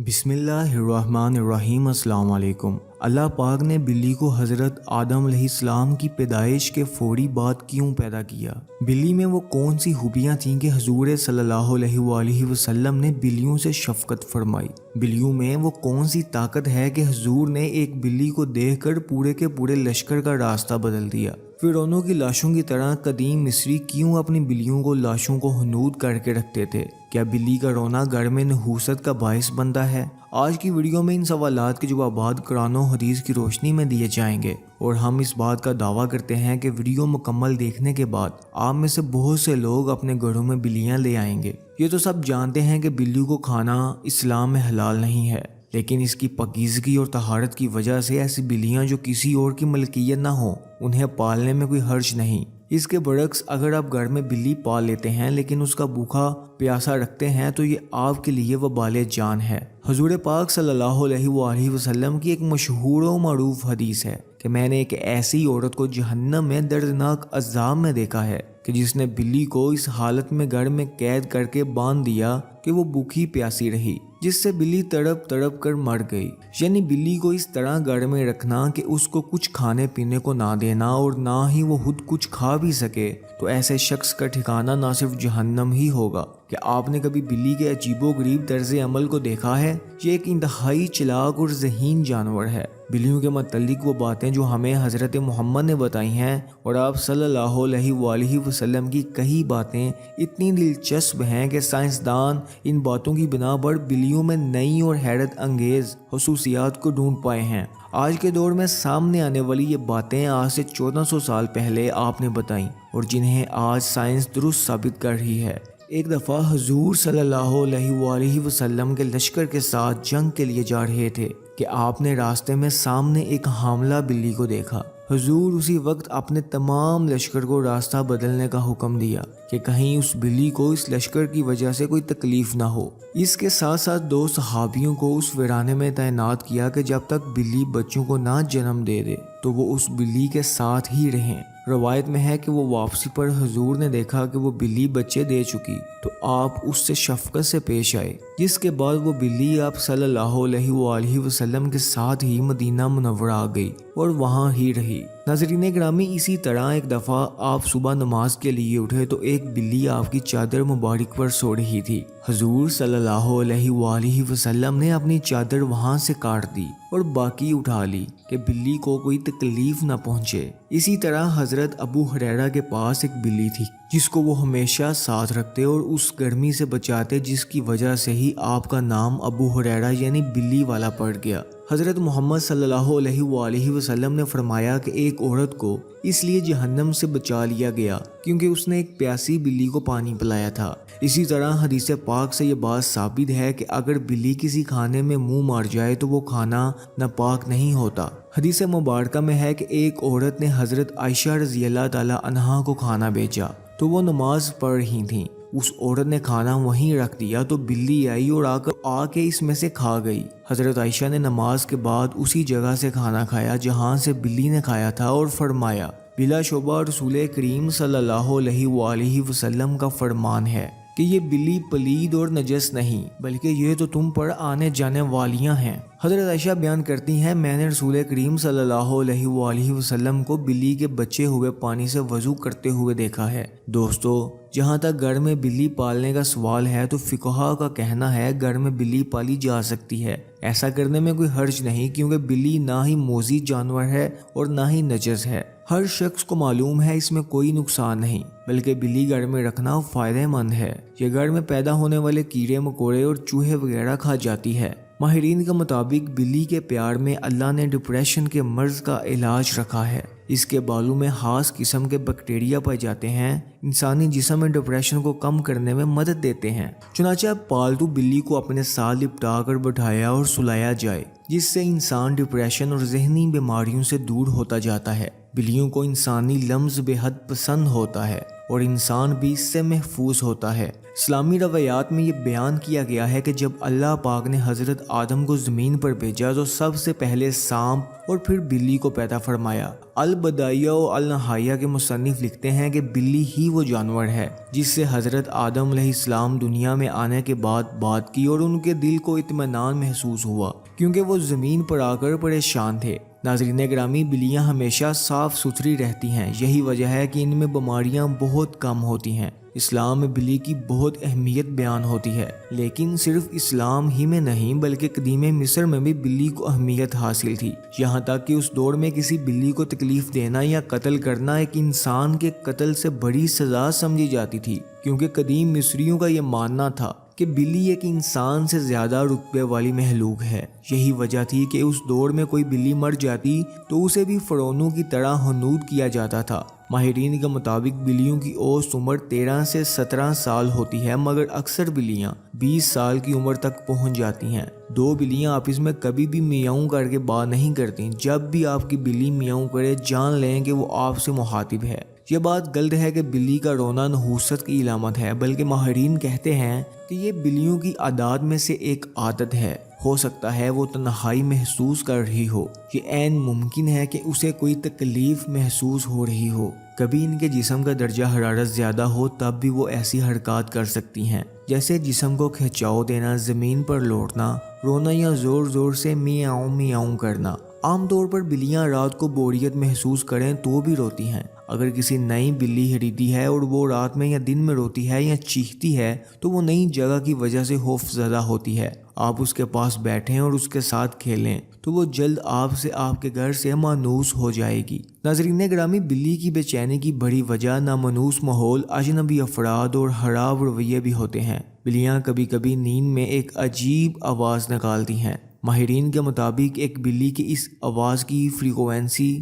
بسم اللہ الرحمن الرحیم۔ السلام علیکم۔ اللہ پاک نے بلی کو حضرت آدم علیہ السلام کی پیدائش کے فوری بعد کیوں پیدا کیا؟ بلی میں وہ کون سی خوبیاں تھیں کہ حضور صلی اللہ علیہ وآلہ وسلم نے بلیوں سے شفقت فرمائی؟ بلیوں میں وہ کون سی طاقت ہے کہ حضور نے ایک بلی کو دیکھ کر پورے کے پورے لشکر کا راستہ بدل دیا؟ فرعونوں کی لاشوں کی طرح قدیم مصری کیوں اپنی بلیوں کو لاشوں کو حنود کر کے رکھتے تھے؟ کیا بلی کا رونا گھر میں نحوست کا باعث بنتا ہے؟ آج کی ویڈیو میں ان سوالات کے جوابات قرآن و حدیث کی روشنی میں دیے جائیں گے، اور ہم اس بات کا دعویٰ کرتے ہیں کہ ویڈیو مکمل دیکھنے کے بعد آپ میں سے بہت سے لوگ اپنے گھروں میں بلیاں لے آئیں گے۔ یہ تو سب جانتے ہیں کہ بلی کو کھانا اسلام میں حلال نہیں ہے، لیکن اس کی پاکیزگی اور طہارت کی وجہ سے ایسی بلیاں جو کسی اور کی ملکیت نہ ہو انہیں پالنے میں کوئی حرج نہیں۔ اس کے برعکس اگر آپ گھر میں بلی پال لیتے ہیں لیکن اس کا بھوکا پیاسا رکھتے ہیں تو یہ آپ کے لیے وبال جان ہے۔ حضور پاک صلی اللہ علیہ وآلہ وسلم کی ایک مشہور و معروف حدیث ہے کہ میں نے ایک ایسی عورت کو جہنم میں دردناک عذاب میں دیکھا ہے کہ جس نے بلی کو اس حالت میں گھر میں قید کر کے باندھ دیا کہ وہ بھوکی پیاسی رہی، جس سے بلی تڑپ تڑپ کر مر گئی۔ یعنی بلی کو اس طرح گھر میں رکھنا کہ اس کو کچھ کھانے پینے کو نہ دینا اور نہ ہی وہ خود کچھ کھا بھی سکے، تو ایسے شخص کا ٹھکانہ نہ صرف جہنم ہی ہوگا۔ کہ آپ نے کبھی بلی کے عجیب و غریب طرز عمل کو دیکھا ہے؟ یہ ایک انتہائی چلاک اور ذہین جانور ہے۔ بلیوں کے متعلق وہ باتیں جو ہمیں حضرت محمد نے بتائی ہیں اور آپ صلی اللہ علیہ وآلہ وسلم کی کئی باتیں اتنی دلچسپ ہیں کہ سائنسدان ان باتوں کی بنا پر بلیوں میں نئی اور حیرت انگیز خصوصیات کو ڈھونڈ پائے ہیں۔ آج کے دور میں سامنے آنے والی یہ باتیں آج سے 1400 سال پہلے آپ نے بتائیں اور جنہیں آج سائنس درست ثابت کر رہی ہے۔ ایک دفعہ حضور صلی اللہ علیہ وآلہ وسلم کے لشکر کے ساتھ جنگ کے لیے جا رہے تھے کہ آپ نے راستے میں سامنے ایک حاملہ بلی کو دیکھا۔ حضور اسی وقت اپنے تمام لشکر کو راستہ بدلنے کا حکم دیا کہ کہیں اس بلی کو اس لشکر کی وجہ سے کوئی تکلیف نہ ہو۔ اس کے ساتھ ساتھ 2 صحابیوں کو اس ویرانے میں تعینات کیا کہ جب تک بلی بچوں کو نہ جنم دے دے تو وہ اس بلی کے ساتھ ہی رہیں۔ روایت میں ہے کہ وہ واپسی پر حضور نے دیکھا کہ وہ بلی بچے دے چکی تو آپ اس سے شفقت سے پیش آئے، جس کے بعد وہ بلی آپ صلی اللہ علیہ وآلہ وسلم کے ساتھ ہی مدینہ منورہ آ گئی اور وہاں ہی رہی۔ ناظرین گرامی، اسی طرح ایک دفعہ آپ صبح نماز کے لیے اٹھے تو ایک بلی آپ کی چادر مبارک پر سو رہی تھی۔ حضور صلی اللہ علیہ وآلہ وسلم نے اپنی چادر وہاں سے کاٹ دی اور باقی اٹھا لی کہ بلی کو کوئی تکلیف نہ پہنچے۔ اسی طرح حضرت ابو ہریرہ کے پاس ایک بلی تھی جس کو وہ ہمیشہ ساتھ رکھتے اور اس گرمی سے بچاتے، جس کی وجہ سے ہی آپ کا نام ابو ہریرہ یعنی بلی والا پڑ گیا۔ حضرت محمد صلی اللہ علیہ وآلہ وسلم نے فرمایا کہ ایک عورت کو اس لیے جہنم سے بچا لیا گیا کیونکہ اس نے ایک پیاسی بلی کو پانی پلایا تھا۔ اسی طرح حدیث پاک سے یہ بات ثابت ہے کہ اگر بلی کسی کھانے میں منہ مار جائے تو وہ کھانا ناپاک نہیں ہوتا۔ حدیث مبارکہ میں ہے کہ ایک عورت نے حضرت عائشہ رضی اللہ تعالی عنہا کو کھانا بیچا تو وہ نماز پڑھ رہی تھیں۔ اس عورت نے کھانا وہیں رکھ دیا تو بلی آئی اور آ کے اس میں سے کھا گئی۔ حضرت عائشہ نے نماز کے بعد اسی جگہ سے کھانا کھایا جہاں سے بلی نے کھایا تھا اور فرمایا، بلا شبہ رسول کریم صلی اللہ علیہ وآلہ وسلم کا فرمان ہے کہ یہ بلی پلید اور نجس نہیں بلکہ یہ تو تم پر آنے جانے والیاں ہیں۔ حضرت عائشہ بیان کرتی ہیں، میں نے رسول کریم صلی اللہ علیہ وآلہ وسلم کو بلی کے بچے ہوئے پانی سے وضو کرتے ہوئے دیکھا ہے۔ دوستو، جہاں تک گھر میں بلی پالنے کا سوال ہے تو فقہا کا کہنا ہے گھر میں بلی پالی جا سکتی ہے۔ ایسا کرنے میں کوئی حرج نہیں کیونکہ بلی نہ ہی موذی جانور ہے اور نہ ہی نجس ہے۔ ہر شخص کو معلوم ہے اس میں کوئی نقصان نہیں بلکہ بلی گھر میں رکھنا فائدہ مند ہے۔ یہ گھر میں پیدا ہونے والے کیڑے مکوڑے اور چوہے وغیرہ کھا جاتی ہے۔ ماہرین کے مطابق بلی کے پیار میں اللہ نے ڈپریشن کے مرض کا علاج رکھا ہے۔ اس کے بالوں میں خاص قسم کے بیکٹیریا پائے جاتے ہیں، انسانی جسم میں ڈپریشن کو کم کرنے میں مدد دیتے ہیں۔ چنانچہ پالتو بلی کو اپنے ساتھ لپٹا کر بٹھایا اور سلایا جائے جس سے انسان ڈپریشن اور ذہنی بیماریوں سے دور ہوتا جاتا ہے۔ بلیوں کو انسانی لمس بے حد پسند ہوتا ہے اور انسان بھی اس سے محفوظ ہوتا ہے۔ اسلامی روایات میں یہ بیان کیا گیا ہے کہ جب اللہ پاک نے حضرت آدم کو زمین پر بھیجا تو سب سے پہلے سانپ اور پھر بلی کو پیدا فرمایا۔ البدائیہ و النہائیہ کے مصنف لکھتے ہیں کہ بلی ہی وہ جانور ہے جس سے حضرت آدم علیہ السلام دنیا میں آنے کے بعد بات کی اور ان کے دل کو اطمینان محسوس ہوا کیونکہ وہ زمین پر آ کر پریشان تھے۔ ناظرین گرامی، بلیاں ہمیشہ صاف ستھری رہتی ہیں، یہی وجہ ہے کہ ان میں بیماریاں بہت کم ہوتی ہیں۔ اسلام میں بلی کی بہت اہمیت بیان ہوتی ہے، لیکن صرف اسلام ہی میں نہیں بلکہ قدیم مصر میں بھی بلی کو اہمیت حاصل تھی، یہاں تک کہ اس دور میں کسی بلی کو تکلیف دینا یا قتل کرنا ایک انسان کے قتل سے بڑی سزا سمجھی جاتی تھی، کیونکہ قدیم مصریوں کا یہ ماننا تھا کہ بلی ایک انسان سے زیادہ رتبے والی مخلوق ہے۔ یہی وجہ تھی کہ اس دور میں کوئی بلی مر جاتی تو اسے بھی فرعونوں کی طرح حنوط کیا جاتا تھا۔ ماہرین کے مطابق بلیوں کی اوسط عمر 13 سے 17 سال ہوتی ہے، مگر اکثر بلیاں 20 سال کی عمر تک پہنچ جاتی ہیں۔ دو بلیاں آپس میں کبھی بھی میاؤں کر کے بات نہیں کرتی۔ جب بھی آپ کی بلی میاؤں کرے جان لیں کہ وہ آپ سے مخاطب ہے۔ یہ بات غلط ہے کہ بلی کا رونا نحوست کی علامت ہے، بلکہ ماہرین کہتے ہیں کہ یہ بلیوں کی عادات میں سے ایک عادت ہے۔ ہو سکتا ہے وہ تنہائی محسوس کر رہی ہو، یہ عین ممکن ہے کہ اسے کوئی تکلیف محسوس ہو رہی ہو۔ کبھی ان کے جسم کا درجہ حرارت زیادہ ہو تب بھی وہ ایسی حرکات کر سکتی ہیں، جیسے جسم کو کھچاؤ دینا، زمین پر لوٹنا، رونا یا زور زور سے میاؤں میاؤں کرنا۔ عام طور پر بلیاں رات کو بوریت محسوس کریں تو بھی روتی ہیں۔ اگر کسی نئی بلی خریدی ہے اور وہ رات میں یا دن میں روتی ہے یا چیختی ہے تو وہ نئی جگہ کی وجہ سے خوف زدہ ہوتی ہے۔ آپ اس کے پاس بیٹھیں اور اس کے ساتھ کھیلیں تو وہ جلد آپ سے آپ کے گھر سے مانوس ہو جائے گی۔ ناظرین گرامی، بلی کی بے چینی کی بڑی وجہ نامانوس ماحول، اجنبی افراد اور خراب رویے بھی ہوتے ہیں۔ بلیاں کبھی کبھی نیند میں ایک عجیب آواز نکالتی ہیں۔ ماہرین کے مطابق ایک بلی کی اس آواز کی فریکوینسی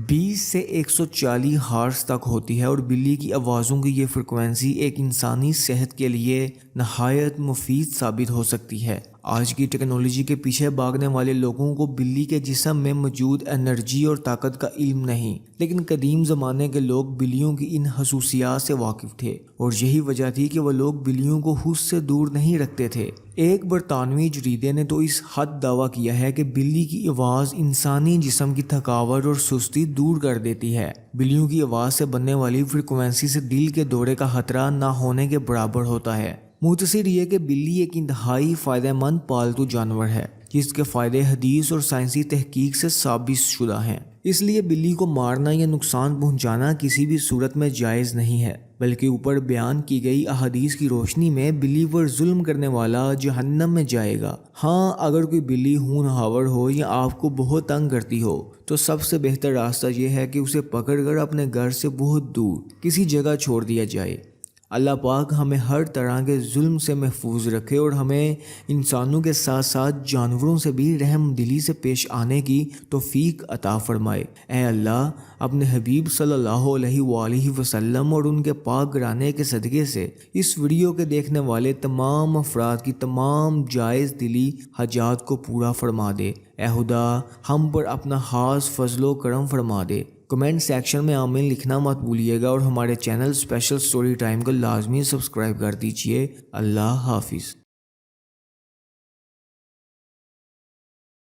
20 سے 140 ہرٹز تک ہوتی ہے، اور بلی کی آوازوں کی یہ فریکوینسی ایک انسانی صحت کے لیے نہایت مفید ثابت ہو سکتی ہے۔ آج کی ٹیکنالوجی کے پیچھے بھاگنے والے لوگوں کو بلی کے جسم میں موجود انرجی اور طاقت کا علم نہیں، لیکن قدیم زمانے کے لوگ بلیوں کی ان خصوصیات سے واقف تھے، اور یہی وجہ تھی کہ وہ لوگ بلیوں کو خود سے دور نہیں رکھتے تھے۔ ایک برطانوی جریدے نے تو اس حد دعویٰ کیا ہے کہ بلی کی آواز انسانی جسم کی تھکاوٹ اور سستی دور کر دیتی ہے۔ بلیوں کی آواز سے بننے والی فریکوینسی سے دل کے دورے کا خطرہ نہ ہونے کے برابر ہوتا ہے۔ مختصر یہ کہ بلی ایک انتہائی فائدہ مند پالتو جانور ہے جس کے فائدے حدیث اور سائنسی تحقیق سے ثابت شدہ ہیں۔ اس لیے بلی کو مارنا یا نقصان پہنچانا کسی بھی صورت میں جائز نہیں ہے، بلکہ اوپر بیان کی گئی احادیث کی روشنی میں بلی پر ظلم کرنے والا جہنم میں جائے گا۔ ہاں، اگر کوئی بلی ہونہار ہو یا آپ کو بہت تنگ کرتی ہو تو سب سے بہتر راستہ یہ ہے کہ اسے پکڑ کر اپنے گھر سے بہت دور کسی جگہ چھوڑ دیا جائے۔ اللہ پاک ہمیں ہر طرح کے ظلم سے محفوظ رکھے اور ہمیں انسانوں کے ساتھ ساتھ جانوروں سے بھی رحم دلی سے پیش آنے کی توفیق عطا فرمائے۔ اے اللہ، اپنے حبیب صلی اللہ علیہ وآلہ وسلم اور ان کے پاک گھرانے کے صدقے سے اس ویڈیو کے دیکھنے والے تمام افراد کی تمام جائز دلی حاجات کو پورا فرما دے۔ اے خدا، ہم پر اپنا خاص فضل و کرم فرما دے۔ کمنٹ سیکشن میں آمین لکھنا مت بھولیے گا، اور ہمارے چینل اسپیشل سٹوری ٹائم کو لازمی سبسکرائب کر دیجیے۔ اللہ حافظ۔